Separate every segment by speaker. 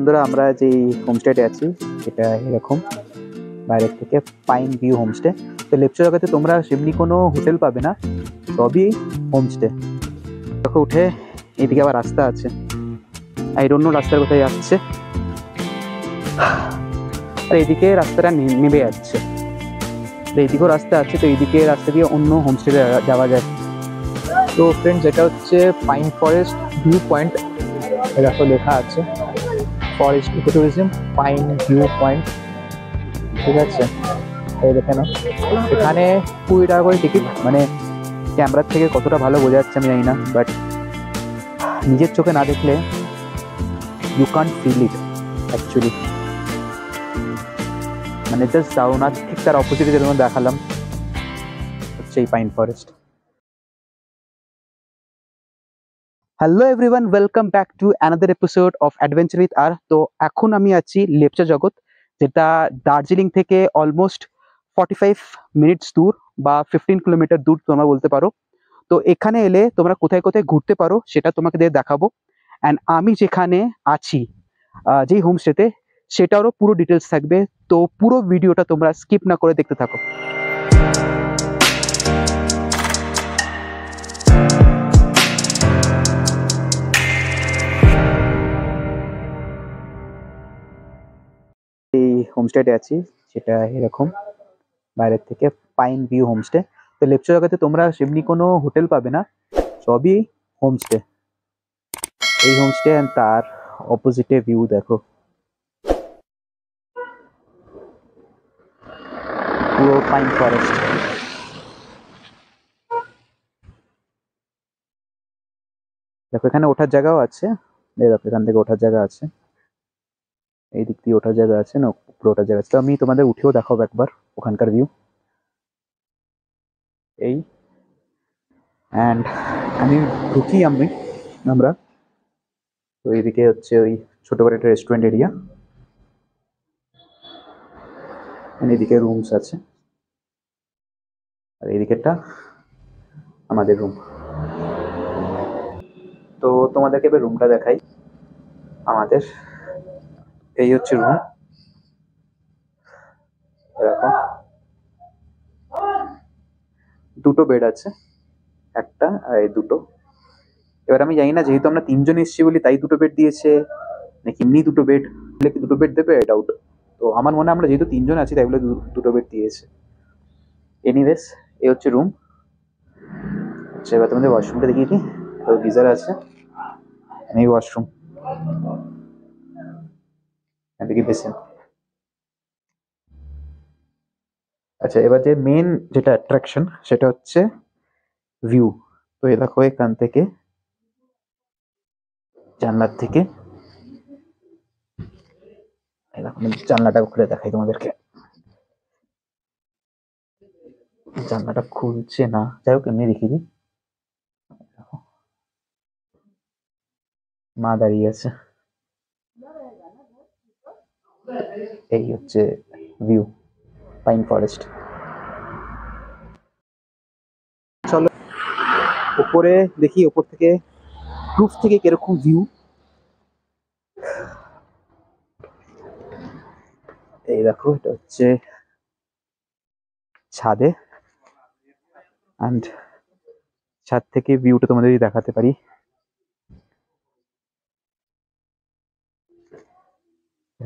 Speaker 1: বন্ধুরা, আমরা যে হোমস্টেতে আছি এটা এরকম বাইরের থেকে পাইন ভিউ হোমস্টে। তো লেপচা জায়গাতে তোমরা সেমনি কোনো হোটেল পাবে না, সবই হোমস্টে। দেখো উঠে এদিকে আবার রাস্তা আছে, আই ডোন্ট নো রাস্তার কোথায় যাচ্ছে, আর এদিকে রাস্তাটা নেমে যাচ্ছে, এইদিকেও রাস্তা আছে। তো এইদিকে রাস্তা দিয়ে অন্য হোমস্টেতে যাওয়া যায়। তো ফ্রেন্ডস, এটা হচ্ছে পাইন ফরেস্ট ভিউ পয়েন্ট। দেখো লেখা আছে forest ecotourism pine view point, ঠিক আছে। এই দেখে না, এখানে 20 টাকা করে টিকিট। মানে ক্যামেরার থেকে কতটা ভালো বোঝা যাচ্ছে আমি জানি না, বাট নিজের চোখে না দেখলে you can't feel it actually. মানে জাস্ট যাও না, ঠিক তার অপোজিটে যেরকম দেখালাম হচ্ছে এই pine forest. Hello everyone, welcome back to another episode of adventure with R. তো এখন আমি আছি লেপচা জগৎ, যেটা দার্জিলিং থেকে অলমোস্ট 45 মিনিটস দূর বা 15 কিলোমিটার দূর তোমরা বলতে পারো। তো এখানে এলে তোমরা কোথায় কোথায় ঘুরতে পারো সেটা তোমাকে দেখাবো। অ্যান্ড আমি যেখানে আছি যেই হোমস্টেতে, সেটারও পুরো ডিটেলস থাকবে। তো পুরো ভিডিওটা তোমরা স্কিপ না করে দেখতে থাকো। এই হোমস্টেতে আছি সেটা এরকম বাইরের থেকে পাইন ভিউ হোমস্টে। তো লেপচা জায়গাতে তোমরা সেমনি কোনো হোটেল পাবে না, সবই হোমস্টে। এই হোমস্টে অ্যান্ড তার অপোজিটে ভিউ দেখো, পুরো পাইন ফরেস্ট। দেখো এখানে ওঠার জায়গাও আছে, দেখো এখান থেকে ওঠার জায়গা আছে, এই দিক দিয়ে ওঠার জায়গা আছে না, উপরে ওঠার জায়গা আছে। তো আমি তোমাদের উঠেও দেখাবো একবার ওখানকার ভিউ। এই অ্যান্ড আমি ঢুকি আমরা। তো এইদিকে হচ্ছে ওই ছোট করে একটা রেস্টুরেন্ট এরিয়া, এদিকে রুমস আছে, আর এইদিকেরটা আমাদের রুম। তো তোমাদেরকে এবার রুমটা দেখাই আমাদের। এই হচ্ছে রুম, দেখো দুটো বেড আছে, একটা আর এই দুটো। এবার আমি জানি না, যেহেতু আমরা 3 জন এসেছি বলি তাই দুটো বেড দিয়েছে, নাকি এমনি দুটো বেড কি দুটো বেড দেবে ডাউট। তো আমার মনে হয় আমরা যেহেতু 3 জন আছি তাই বলে দুটো বেড দিয়েছে। এনিওয়েজ, এই হচ্ছে রুম। আচ্ছা, এবার তোমাদের ওয়াশরুমটা দেখিয়ে দিই। গিজার আছে, এই ওয়াশরুম, এদিকে বেসিন। আচ্ছা, এবার যে মেন যেটা অ্যাট্রাকশন সেটা হচ্ছে ভিউ। তো এই দেখো এখান থেকে, জানলার থেকে, জানলাটা খুলে দেখাই তোমাদেরকে। জানলাটা খুলছে না, যাই হোক এমনি দেখিয়ে দিই। মা দাঁড়িয়ে আছে, এই হচ্ছে ভিউ পাইন ফরেস্ট। চলো উপরে দেখি, উপর থেকে রুফ থেকে কিরকম ভিউ। এই দেখো এটা হচ্ছে ছাদে, অ্যান্ড ছাদ থেকে ভিউটা তোমাদের দেখাতে পারি।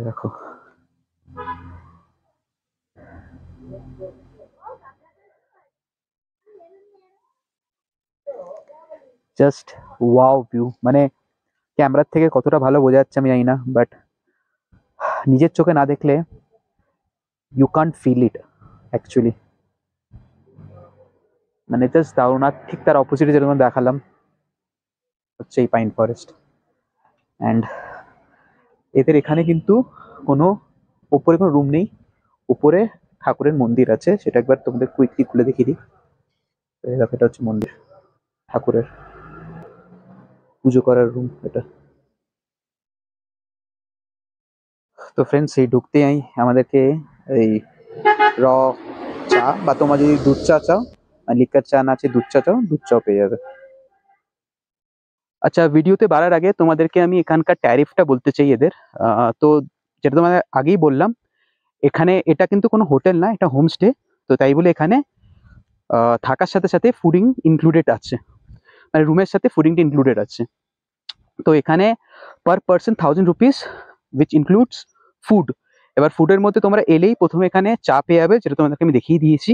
Speaker 1: দেখো জাস্ট ওয়াও ভিউ। মানে ক্যামেরার থেকে কতটা ভালো বোঝা যাচ্ছে আমি জানি না, বাট নিজের চোখে না দেখলে you can't feel it actually. মানে জাস্ট দারুণ। আর ঠিক তার অপোজিটে যেরকম দেখালাম হচ্ছে এই পাইন ফরেস্ট। অ্যান্ড এদের এখানে কিন্তু কোনো উপরে কোনো রুম নেই, উপরে ঠাকুরের মন্দির আছে, সেটা একবার তোমাদের কুইকলি খুলে দেখিয়ে দিই। এটা হচ্ছে মন্দির, ঠাকুরের পুজো করার রুম এটা। তো ফ্রেন্ডস, এই ঢুকতেই আমাদেরকে এই র চা, বা তোমরা যদি দুধ চা চাও, লিকার চা না আছে দুধ চা চাও, দুধ চাও পেয়ে যাবে। আচ্ছা, ভিডিওতে বাড়ার আগে তোমাদেরকে আমি এখানকার ট্যারিফটা বলতে চাই এদের। তো যেটা তোমাদের আগেই বললাম, এখানে এটা কিন্তু কোনো হোটেল না, এটা হোমস্টে। তো তাই বলে এখানে থাকার সাথে সাথে ফুডিং ইনক্লুডেড আছে, মানে রুমের সাথে ফুডিংটা ইনক্লুডেড আছে। তো এখানে per person 1000 rupees, which includes food. এবার ফুডের মধ্যে তোমরা এলেই প্রথমে এখানে চা পেয়ে যাবে, যেটা তোমাদেরকে আমি দেখিয়ে দিয়েছি।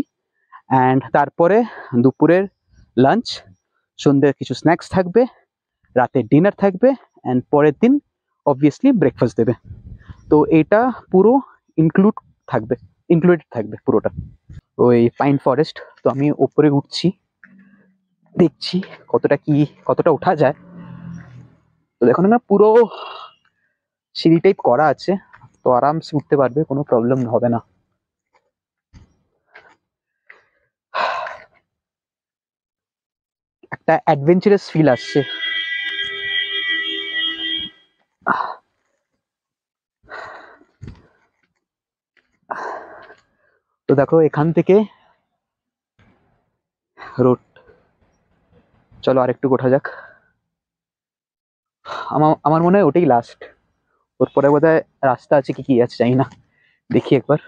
Speaker 1: অ্যান্ড তারপরে দুপুরের লাঞ্চ, সন্ধ্যের কিছু স্ন্যাক্স থাকবে, রাতের ডিনার থাকবে, অ্যান্ড পরের দিন অবভিয়াসলি ব্রেকফাস্ট দেবে। তো এটা পুরো ইনক্লুড থাকবে, ইনক্লুডেড থাকবে পুরোটা। ওই পাইন ফরেস্ট, তো আমি ওপরে উঠছি, দেখছি কতটা ওঠা যায়। তো দেখো না, পুরো সিঁড়ি টাইপ করা আছে, তো আরামসে উঠতে পারবে, কোনো প্রবলেম হবে না। একটা অ্যাডভেঞ্চারাস ফিল আসছে। তো দেখো এখান থেকে রোড, চলো আরেকটু ওঠা যাক। আমার মনে হয় ওটাই লাস্ট, ওর পরে বোধহয় রাস্তা আছে কি আছে জানি না, দেখি একবার।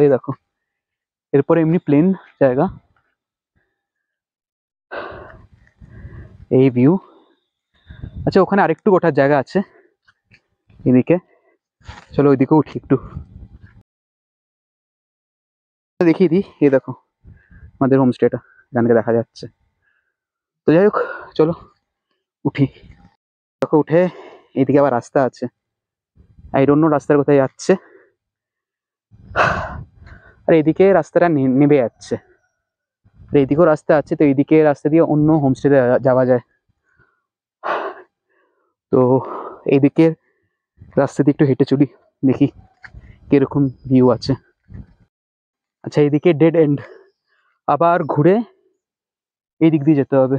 Speaker 1: এই দেখো, এরপরে এমনি প্লেন জায়গা, এই ভিউ। আচ্ছা, ওখানে আরেকটু ওঠার জায়গা আছে এদিকে, চলো ওইদিকে উঠি একটু, দেখিয়ে দিই। এই দেখো আমাদের হোমস্টেটা এখান থেকে দেখা যাচ্ছে। তো যাই হোক, চলো উঠি। দেখো উঠে এইদিকে আবার রাস্তা আছে, আই ডোন্ট নো রাস্তার কোথায় যাচ্ছে। আর এইদিকে রাস্তাটা নেমে যাচ্ছে, আর এইদিকেও রাস্তা আছে, তো এইদিকে রাস্তা দিয়ে অন্য হোমস্টেতে যাওয়া যায়। তো এইদিকে রাস্তা দিয়ে একটু হেঁটে চলি, দেখি কিরকম ভিউ আছে। আচ্ছা, এইদিকে ডেড এন্ড, আবার ঘুরে এই দিক দিয়ে যেতে হবে,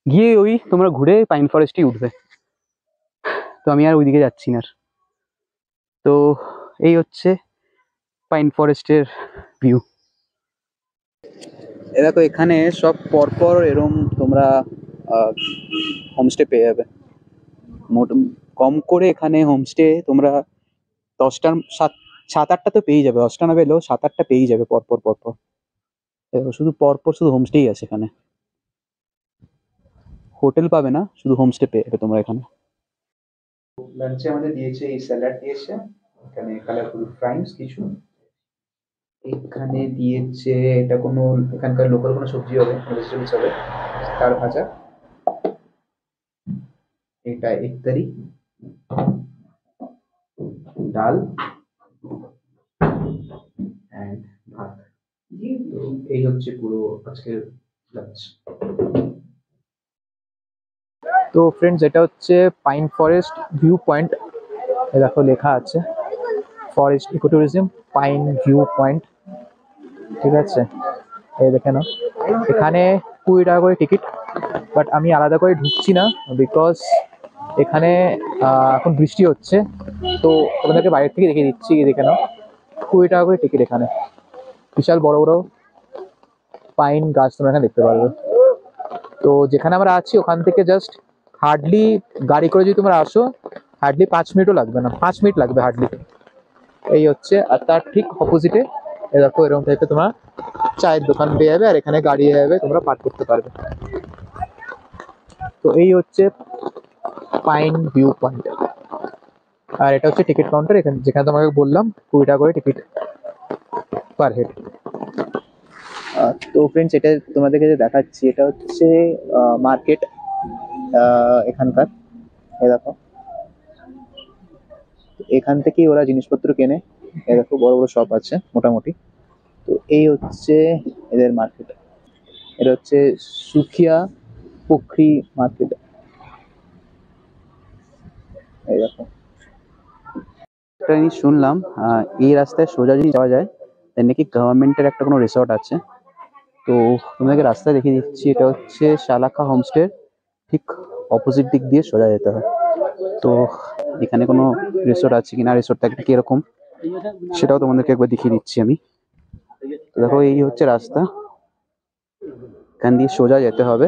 Speaker 1: গিয়ে ওই তোমরা ঘুরে পাইন ফরেস্টই উঠবে। তো আমি আর ওইদিকে যাচ্ছি না। তো এই হচ্ছে পাইন ফরেস্টের ভিউ। এ দেখো, এখানে সব পরপর এরম তোমরা হোমস্টে পেয়ে যাবে। মোট কম করে এখানে হোমস্টে তোমরা 10টার 7-8টা তো পেয়ে যাবে, 10টা না পেলেও 7-8টা পেয়েই যাবে পরপর পরপর। শুধু পরপর শুধু হোমস্টেই আছে এখানে, হোটেল পাবে না, শুধু হোমস্টে পেয়ে যাবে তোমরা এখানে। লাঞ্চে আমাদের দিয়েছে এই স্যালাড দিয়েছে, এখানে কালারফুল ফ্রাইস কিছু, এখানে দিয়েছে এটা কোনো এখানকার লোকাল কোনো সবজি হবে, ভেজিটেবলস হবে, তার ভাজা, এটা ইফতারি, ডাল অ্যান্ড ভাত। তো এই হচ্ছে পুরো আজকের লাঞ্চ। তো ফ্রেন্ডস, এটা হচ্ছে পাইন ফরেস্ট ভিউ পয়েন্ট, দেখো লেখা আছে forest ecotourism pine view point, ঠিক আছে? এই দেখে নাও, এখানে 20 টাকা করে টিকিট, বাট আমি আলাদা করে ঢুকছি না, বিকজ এখানে এখন বৃষ্টি হচ্ছে। তো তোমাদেরকে বাইরের থেকে দেখিয়ে দিচ্ছি, দেখে নাও 20 টাকা করে টিকিট। এখানে বিশাল বড় বড় পাইন গাছ তোমরা এখানে দেখতে পারবে। তো যেখানে আমরা আছি ওখান থেকে জাস্ট হার্ডলি গাড়ি করে যদি তোমরা আসো, হার্ডলি 5 মিনিটও লাগবে না, 5 মিনিট লাগবে হার্ডলি। এই হচ্ছে, আর তার ঠিক অপোজিটে এরকম এরকম টাইপের তোমার চায়ের দোকান পেয়ে যাবে, আর এখানে গাড়ি যাবে, তোমরা পার্ক করতে পারবে। তো এই হচ্ছে পাইন ভিউ পয়েন্ট, আর এটা হচ্ছে টিকিট কাউন্টার, এখানে যেখানে তোমাকে বললাম 20 টাকা করে টিকিট পার হেড। তো ফ্রেন্ডস, এটা তোমাদেরকে যে দেখাচ্ছি, এটা হচ্ছে মার্কেট এখানকার। এ দেখো, এখান থেকেই ওরা জিনিসপত্র কেনে। এ দেখো বড় বড় শপ আছে মোটামুটি। তো এই হচ্ছে এদের মার্কেট, এটা হচ্ছে সুখিয়া পুখরি মার্কেট। এই দেখো, একটা জিনিস শুনলাম, এই রাস্তায় সোজা যদি যাওয়া যায়, তাই নাকি গভর্নমেন্টের একটা কোনো রিসর্ট আছে। তো তোমাদেরকে রাস্তা দেখিয়ে দিচ্ছি, এটা হচ্ছে শালাখা হোমস্টে, ঠিক অপোজিট দিক দিয়ে সোজা যেতে হয়। তো এখানে কোনো রিসোর্ট আছে কিনা, রিসোর্টটা কিরকম সেটাও তোমাদেরকে একবার দেখিয়ে দিচ্ছি আমি। তো দেখো এই হচ্ছে রাস্তা, এখান দিয়ে সোজা যেতে হবে।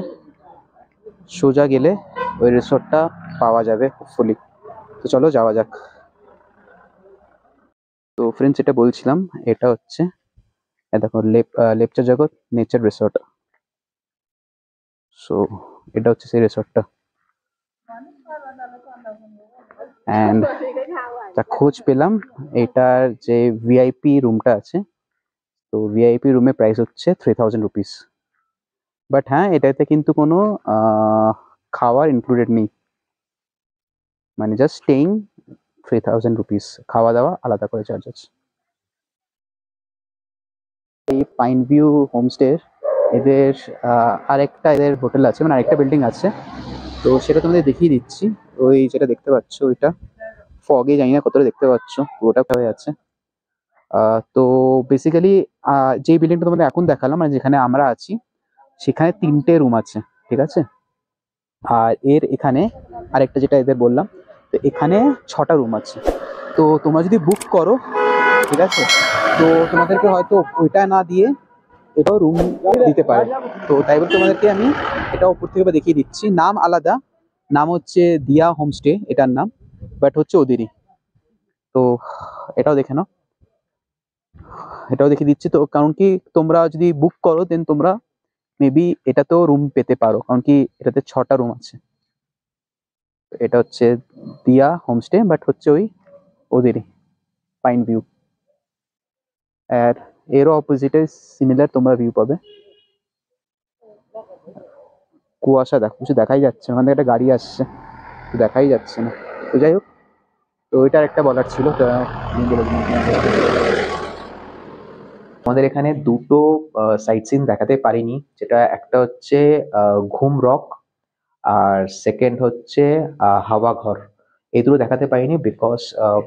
Speaker 1: সোজা গেলে ওই রিসোর্টটা পাওয়া যাবে হোপফুলি। তো চলো যাওয়া যাক। তো ফ্রেন্ডস, এটা বলছিলাম, এটা হচ্ছে দেখো লেপচা জগৎ নেচার রিসোর্ট। সো এটা হচ্ছে সেই রিসোর্টটা। অ্যান্ড যা খোঁজ পেলাম, এটার যে ভিআইপি রুমটা আছে, তো ভিআইপি রুমের প্রাইস হচ্ছে 3000 রুপিস। বাট হ্যাঁ, এটাতে কিন্তু কোনো খাওয়ার ইনক্লুডেড নেই, মানে জাস্ট স্টেইং 3000 রুপিস, খাওয়া দাওয়া আলাদা করে চার্জ আছে। এই পাইন ভিউ হোমস্টে এদের আরেকটা এদের হোটেল আছে, মানে আরেকটা বিল্ডিং আছে, তো সেটা তোমাদের দেখিয়ে দিচ্ছি। ওই যেটা দেখতে পাচ্ছ ওইটা ফগে, জানি না কতটা দেখতে পাচ্ছ, পুরোটা হয়ে আছে। তো বেসিক্যালি যে বিল্ডিংটা তোমাদের এখন দেখালাম, মানে যেখানে আমরা আছি, সেখানে 3টে রুম আছে, ঠিক আছে। আর এর এখানে আরেকটা যেটা এদের বললাম, তো এখানে 6টা রুম আছে। তো তোমরা যদি বুক করো, ঠিক আছে, তো তোমাদেরকে হয়তো ওইটা না দিয়ে এটাও রুম দিতে পারে। তো তাই বলে তোমাদেরকে আমি এটা উপর থেকে দেখিয়ে দিচ্ছি। নাম আলাদা, নাম হচ্ছে দিয়া হোমস্টে এটার নাম, বাট হচ্ছে ওদেরই। তো এটাও দেখে নাও, এটাও দেখে দিচ্ছি। তো কারণ কি তোমরা যদি বুক করো দেন তোমরা মেবি এটাতেও রুম পেতে পারো, কারণ কি এটাতে 6টা রুম আছে। এটা হচ্ছে দিয়া হোমস্টে, বাট হচ্ছে ওই ওদেরই পাইন ভিউ। আর এরও অপোজিটে সিমিলার তোমরা ভিউ পাবে। কুয়াশা দেখো, কিছু দেখাই যাচ্ছে না, ওখান থেকে একটা গাড়ি আসছে, দেখাই যাচ্ছে না। তো যাই হোক, তো ওইটার একটা বলার ছিল, তো আমি বলে দিলাম আমাদের এখানে দুটো সাইট সিন দেখাতে পারিনি, যেটা একটা হচ্ছে ঘুম রক, আর সেকেন্ড হচ্ছে হাওয়া ঘর। এই দুটো দেখাতে পারিনি বিকজ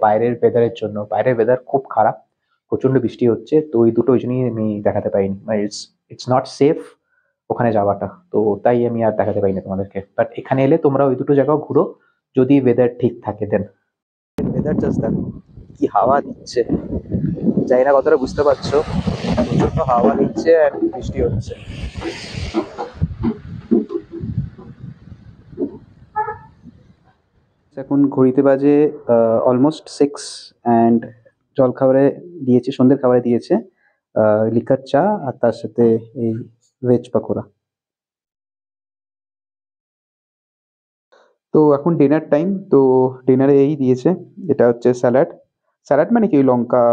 Speaker 1: বাইরের ওয়েদারের জন্য, বাইরের ওয়েদার খুব খারাপ, প্রচন্ড বৃষ্টি হচ্ছে, তো ওই দুটো ওই জন্যই আমি দেখাতে পারিনি, মানে ইটস নট সেফ ওখানে যাওয়াটা, তো তাই আমি আর দেখাতে পারিনি তোমাদেরকে। বাট এখানে এলে তোমরা ওই দুটো জায়গাও ঘুরো, যদি ওয়েদার ঠিক থাকে দেন। ওয়েদার জাস্ট দেখো কি হাওয়া দিচ্ছে, জানি না কতটা বুঝতে পারছো, প্রচন্ড হাওয়া দিচ্ছে আর বৃষ্টি হচ্ছে। এখন ঘড়িতে বাজে অলমোস্ট 6, অ্যান্ড জলখাবারে দিয়েছে, সন্ধ্যের খাবারে দিয়েছে লিকার চা, আর তার সাথে এই ভেজ পাকোড়া। তো এখন ডিনার টাইম, তো ডিনারে এই দিয়েছে, এটা হচ্ছে স্যালাড। স্যালাড মানে কি, ওই লঙ্কা,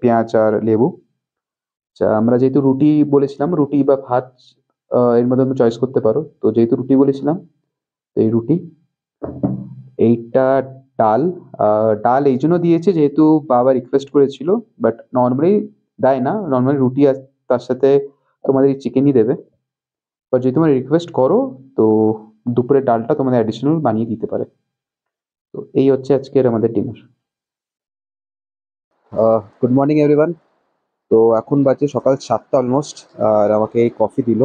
Speaker 1: পেঁয়াজ আর লেবু। আচ্ছা, আমরা যেহেতু রুটি বলেছিলাম, রুটি বা ভাত এর মধ্যে তুমি চয়েস করতে পারো। তো যেহেতু রুটি বলেছিলাম, তো এই রুটি, এইটা ডাল। ডাল এই জন্য দিয়েছে যেহেতু বাবা রিকোয়েস্ট করেছিল, বাট নর্মালি দেয় না, নর্মালি রুটি আর তার সাথে তোমাদের এই চিকেনই দেবে। বা যদি তোমরা রিকোয়েস্ট করো, তো দুপুরের ডালটা তোমাদের অ্যাডিশনাল বানিয়ে দিতে পারে। তো এই হচ্ছে আজকের আমাদের ডিনার। Good morning everyone. তো এখন বাজে সকাল 7টা অলমোস্ট, আর আমাকে এই কফি দিল,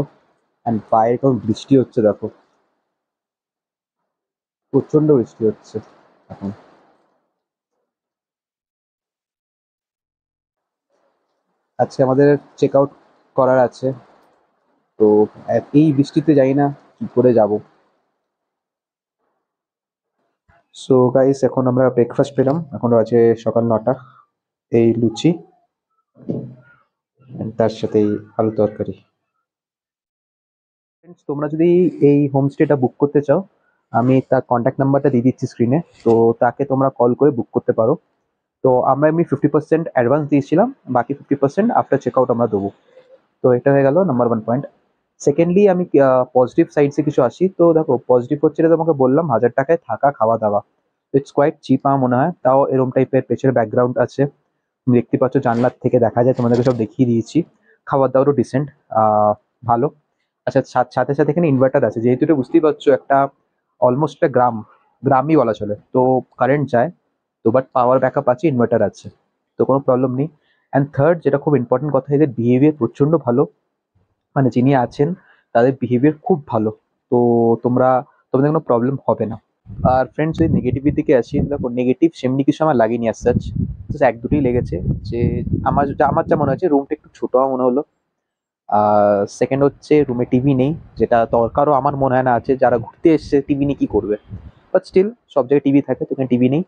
Speaker 1: অ্যান্ড বাইরে কেমন বৃষ্টি হচ্ছে দেখো, প্রচন্ড বৃষ্টি হচ্ছে এখন। আজকে আমাদের চেক আউট করার আছে, তো এই বৃষ্টিতে জানি না কি করে যাব। সো গাইস, এখন আমরা ব্রেকফাস্ট পেলাম, এখন আছে সকাল 9টা। এই লুচি and তার সাথে এই আলু তরকারি। Friends, তোমরা যদি এই হোমস্টেটা বুক করতে চাও, আমি তার কন্ট্যাক্ট নাম্বারটা দিয়ে দিচ্ছি স্ক্রিনে, তো তাকে তোমরা কল করে বুক করতে পারো। তো আমরা এমনি 50% অ্যাডভান্স দিয়েছিলাম, বাকি 50% আফটার চেক আউট আমরা দেবো। তো এটা হয়ে গেল নাম্বার 1 পয়েন্ট। সেকেন্ডলি আমি পজিটিভ সাইডসে কিছু আসি। তো দেখো, পজিটিভ হচ্ছে, এটা তোমাকে বললাম 1000 টাকায় থাকা খাওয়া দাওয়া, ইটস কোয়াইট চিপ আমার মনে হয়। তাও এরম টাইপের পেছনে ব্যাকগ্রাউন্ড আছে, তুমি দেখতে পাচ্ছ, জানলার থেকে দেখা যায়, তোমাদেরকে সব দেখিয়ে দিয়েছি। খাবার দাবারও ডিসেন্ট, ভালো। আচ্ছা, সাথে সাথে এখানে ইনভার্টার আছে, যেহেতু এটা বুঝতেই পারছো একটা অলমোস্ট একটা গ্রামই বলা চলে, তো কারেন্ট যায়, তো বাট পাওয়ার ব্যাকআপ আছে, ইনভার্টার আছে, তো কোনো প্রবলেম নেই। অ্যান্ড থার্ড, যেটা খুব ইম্পর্টেন্ট কথা, এদের বিহেভিয়ার প্রচণ্ড ভালো, মানে যিনি আছেন তাদের বিহেভিয়ার খুব ভালো। তো তোমরা তোমাদের কোনো প্রবলেম হবে না। আর ফ্রেন্ডস যদি নেগেটিভের দিকে আসি, দেখো নেগেটিভ সেমনি কিছু আমার লাগেনি as such, জাস্ট এক দুটোই লেগেছে। যে আমার যা মনে হচ্ছে রুমটা একটু ছোট আমার মনে হলো। আর সেকেন্ড হচ্ছে রুমে টিভি নেই, যেটা দরকারও আমার মনে হয় না আছে। যারা ঘুরতে এসছে টিভি নিয়ে কি করবে, বাট স্টিল সব জায়গায় টিভি থাকে, তো এখানে টিভি নেই।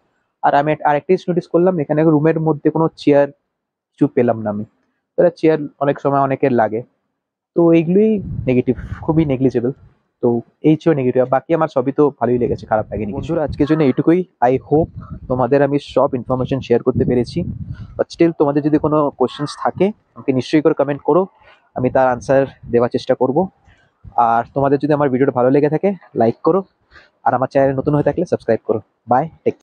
Speaker 1: আর আমি আরেকটা জিনিস নোটিস করলাম, এখানে রুমের মধ্যে কোনো চেয়ার কিছু পেলাম না আমি। চেয়ার অনেক সময় অনেকের লাগে, তো এইগুলোই নেগেটিভ, খুবই নেগলিজেবল। তো এই ছিল নেগেটিভ, বাকি আমার সবই তো ভালোই লেগেছে, খারাপ লাগেনি কিছু। বন্ধুরা আজকের জন্য এইটুকুই। আই হোপ তোমাদের আমি সব ইনফরমেশন শেয়ার করতে পেরেছি। বাট স্টিল তোমাদের যদি কোনো কোশ্চেন্স থাকে আমাকে নিশ্চয়ই করে কমেন্ট করো, আমি তার আনসার দেওয়ার চেষ্টা করব। আর তোমাদের যদি আমার ভিডিওটা ভালো লেগে থাকে লাইক করো, আর আমার চ্যানেল নতুন হয়ে থাকলে সাবস্ক্রাইব করো। Bye, take.